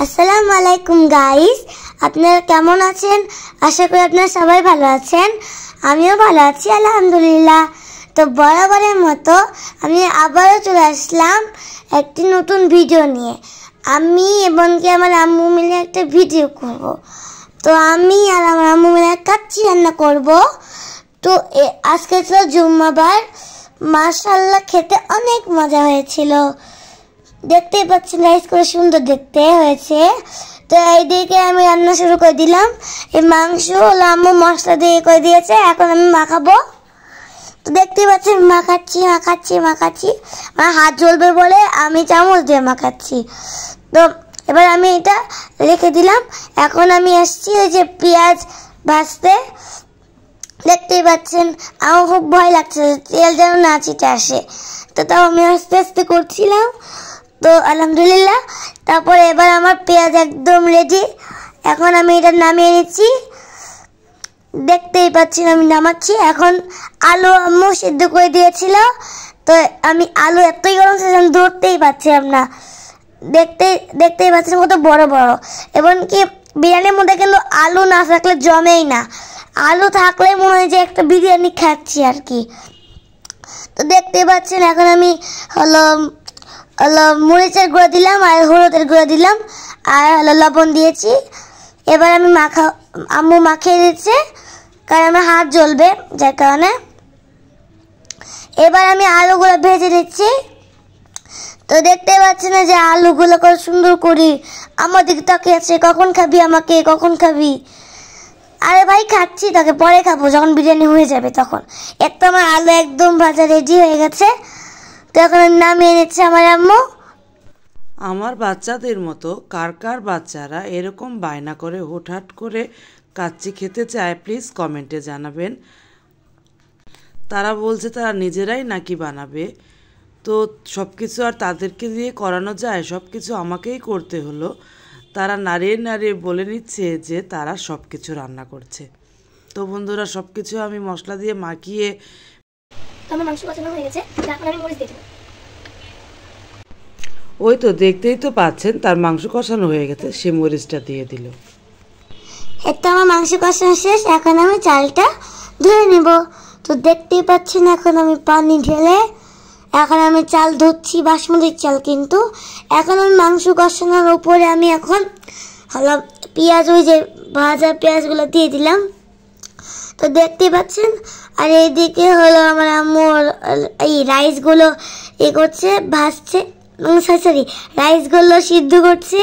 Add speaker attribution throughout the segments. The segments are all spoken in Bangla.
Speaker 1: আসসালামু আলাইকুম গাইস, আপনারা কেমন আছেন? আশা করি আপনারা সবাই ভালো আছেন। আমিও ভালো আছি আলহামদুলিল্লাহ। তো বরাবরের মতো আমি আবারও চলে আসলাম একটি নতুন ভিডিও নিয়ে। আমি এবং আমার আম্মু মিলে একটা ভিডিও করব। তো আমি আর আমার আম্মু মিলে কাচ্চি রান্না করব। তো আজকে ছিল জুম্মাবার, মাশাআল্লাহ খেতে অনেক মজা হয়েছিল। দেখতেই পাচ্ছেন রাইস করে সুন্দর দেখতে হয়েছে। তো এইদিকে আমি রান্না শুরু করে দিলাম। এই মাংস আম্মু মশলা দিয়ে করে দিয়েছে, এখন আমি মাখাবো। তো দেখতেই পাচ্ছেন মাখাচ্ছি আমার হাত জ্বলবে বলে আমি চামচ দিয়ে মাখাচ্ছি। তো এবার আমি এটা রেখে দিলাম। এখন আমি আসছি ওই যে পেঁয়াজ ভাজতে। দেখতেই পাচ্ছেন আমার খুব ভয় লাগছে তেল যেন না ছিটে আসে, তো তাও আমি আস্তে আস্তে করছিলাম। তো আলহামদুলিল্লাহ, তারপরে এবার আমার পেঁয়াজ একদম রেডি। এখন আমি এটা নামিয়ে নিচ্ছি। দেখতেই পাচ্ছেন আমি নামাচ্ছি। এখন আলু আম্মু সিদ্ধ করে দিয়েছিল, তো আমি আলু এতই গরম ছিল ধরতেই পাচ্ছিলাম না। দেখতেই পাচ্ছেন কত বড় বড়। এমনকি বিরিয়ানির মধ্যে কিন্তু আলু না থাকলে জমেই না, আলু থাকলে মনে হয় যে একটা বিরিয়ানি খাচ্ছি আর কি। তো দেখতেই পাচ্ছেন এখন আমি মরিচের গুঁড়া দিলাম আর হলুদের গুঁড়া দিলাম আর লবণ দিয়েছি। এবার আমি আম্মু মাখিয়ে দিচ্ছে কারণ আমার হাত জ্বলবে, যার কারণে। এবার আমি আলুগুলো ভেজে নিচ্ছি। তো দেখতে পাচ্ছি না যে আলুগুলো কত সুন্দর করি আমার দিকে তাকিয়ে আছে, কখন খাবি আমাকে, কখন খাবি? আরে ভাই খাচ্ছি, তাকে পরে খাবো যখন বিরিয়ানি হয়ে যাবে তখন। একটা আমার আলু একদম ভাজা রেডি হয়ে গেছে। তো এখন আমি নামিয়ে নিচ্ছি আমার আম্মু।
Speaker 2: আমার বাচ্চাদের মতো কার কার বাচ্চারা এরকম বায়না করে হুটহাট করে কাচ্চি খেতে চায় প্লিজ কমেন্টে জানাবেন। তারা বলছে তারা নিজেরাই নাকি বানাবে, তো সব কিছু আর তাদেরকে দিয়ে করানো যায়? সব কিছু আমাকেই করতে হলো। তারা নাড়িয়ে নাড়িয়ে বলে নিচ্ছে যে তারা সব কিছু রান্না করছে। তো বন্ধুরা, সব কিছু আমি মশলা দিয়ে মাখিয়ে
Speaker 1: আমার মাংস কষানো হয়ে গেছে, এখন আমি মরিচ দিয়ে দেব।
Speaker 2: ওই তো দেখতেই তো পাচ্ছেন তার মাংস কষানো হয়ে গেছে, সে মরিচটা দিয়ে দিল।
Speaker 1: এটা আমার মাংস কষানো শেষ, এখন আমি চালটা ধুয়ে নিব। তো দেখতেই পাচ্ছেন এখন আমি পানি ঢেলে এখন আমি চাল ধুচ্ছি, বাসমতির চাল কিন্তু। এখন আমি মাংস কষানোর উপরে আমি এখন পেঁয়াজ, ওই যে ভাজা পেঁয়াজগুলো দিয়ে দিলাম। তো দেখতেই পাচ্ছেন। আর এইদিকে আমার আম্মু এই রাইসগুলো করছে, ভাজছে, সরি রাইসগুলো সিদ্ধ করছে।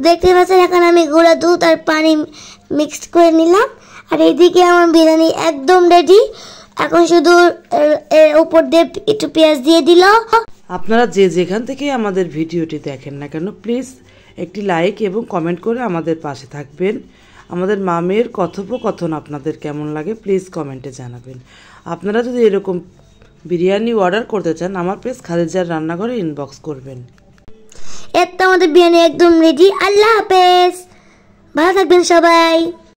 Speaker 1: দেখতে পাচ্ছেন এখন আমি গুঁড়া দুধ আর পানি মিক্সড করে নিলাম। আর এইদিকে আমার বিরিয়ানি একদম রেডি। এখন শুধু এর উপর দিয়ে একটু পেঁয়াজ দিয়ে দিল।
Speaker 2: আপনারা যে যেখান থেকে আমাদের ভিডিওটি দেখেন না কেন প্লিজ একটি লাইক এবং কমেন্ট করে আমাদের পাশে থাকবেন। আমাদের মামের কথোপকথন আপনাদের কেমন লাগে প্লিজ কমেন্টে জানাবেন। আপনারা যদি এরকম বিরিয়ানি অর্ডার করতে চান আমার পেজ খাদিজার রান্নাঘরে ইনবক্স করবেন।
Speaker 1: এর তো আমাদের বিরিয়ানি একদম রেডি। আল্লাহ হাফেজ, ভালো থাকবেন সবাই।